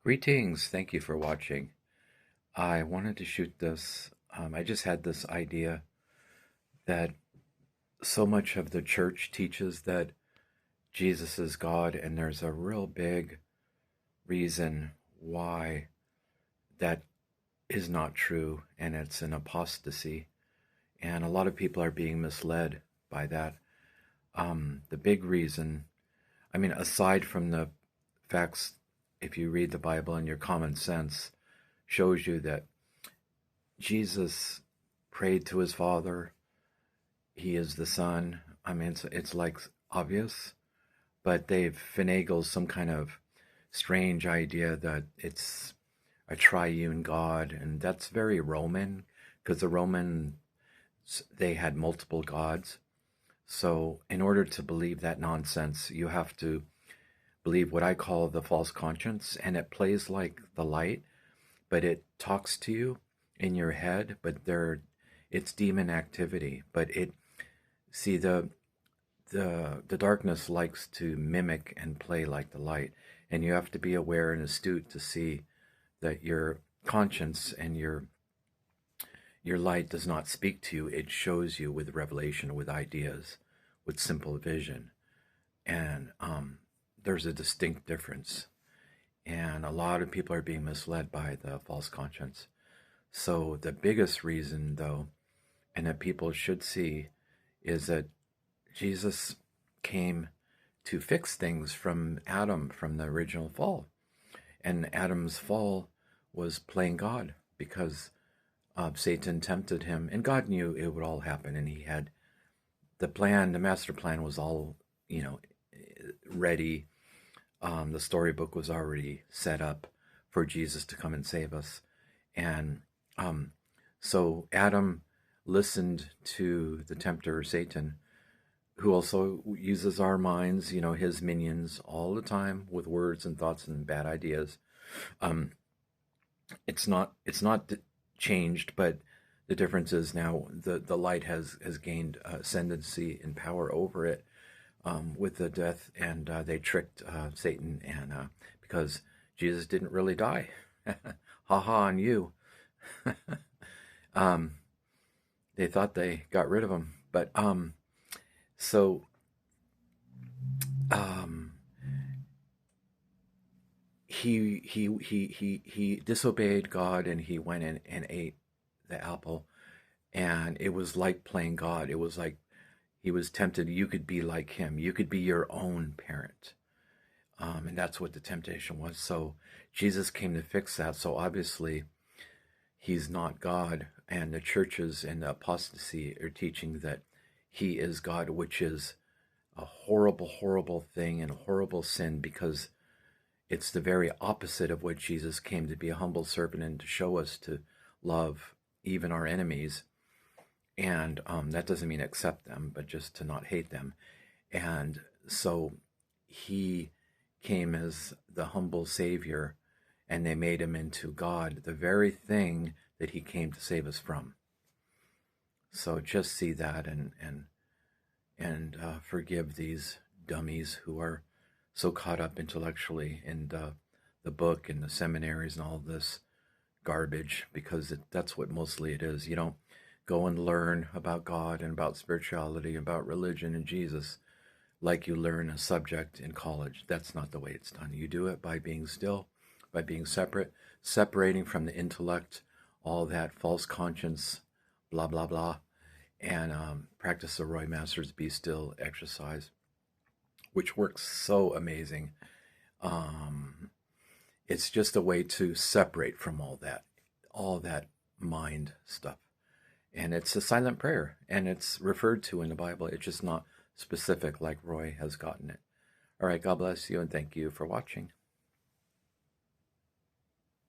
Greetings, thank you for watching. I wanted to shoot this. I just had this idea that so much of the church teaches that Jesus is God, and there's a real big reason why that is not true, and it's an apostasy. And a lot of people are being misled by that. The big reason, aside from the facts, if you read the Bible and your common sense shows you that Jesus prayed to his Father. He is the Son. It's like obvious, but they've finagled some kind of strange idea that it's a triune God, and that's very Roman, because the Romans, they had multiple gods. So in order to believe that nonsense, you have to believe what I call the false conscience, and it plays like the light, but it talks to you in your head, but it's demon activity. But the darkness likes to mimic and play like the light, and you have to be aware and astute to see that your conscience and your light does not speak to you. It shows you with revelation, with ideas, with simple vision, and there's a distinct difference. And a lot of people are being misled by the false conscience. So the biggest reason, though, and that people should see, is that Jesus came to fix things from Adam, from the original fall. And Adam's fall was playing God, because Satan tempted him, and God knew it would all happen, and he had the plan. The master plan was all, ready. The storybook was already set up for Jesus to come and save us. And so Adam listened to the tempter, Satan, who also uses our minds, his minions, all the time with words and thoughts and bad ideas. It's not changed, but the difference is now the light has gained ascendancy and power over it, with the death, and they tricked Satan, and because Jesus didn't really die. Ha ha on you. They thought they got rid of him, but so he disobeyed God, and he went in and ate the apple, and it was like playing God. It was like he was tempted. You could be like him. You could be your own parent. And that's what the temptation was. So Jesus came to fix that. So obviously he's not God, and the churches and the apostasy are teaching that he is God, which is a horrible, horrible thing and a horrible sin, because it's the very opposite of what Jesus came to be, a humble servant, and to show us to love even our enemies. And that doesn't mean accept them, but just to not hate them. And so he came as the humble Savior, and they made him into God, the very thing that he came to save us from. So just see that, and forgive these dummies who are so caught up intellectually in the book and the seminaries and all this garbage, because that's what mostly it is. You don't go and learn about God and about spirituality, about religion and Jesus, like you learn a subject in college. That's not the way it's done. You do it by being still, by being separate, separating from the intellect, all that false conscience, blah, blah, blah, and practice the Roy Masters Be Still exercise, which works so amazing. It's just a way to separate from all that mind stuff. And it's a silent prayer, and it's referred to in the Bible. It's just not specific like Roy has gotten it. All right, God bless you, and thank you for watching.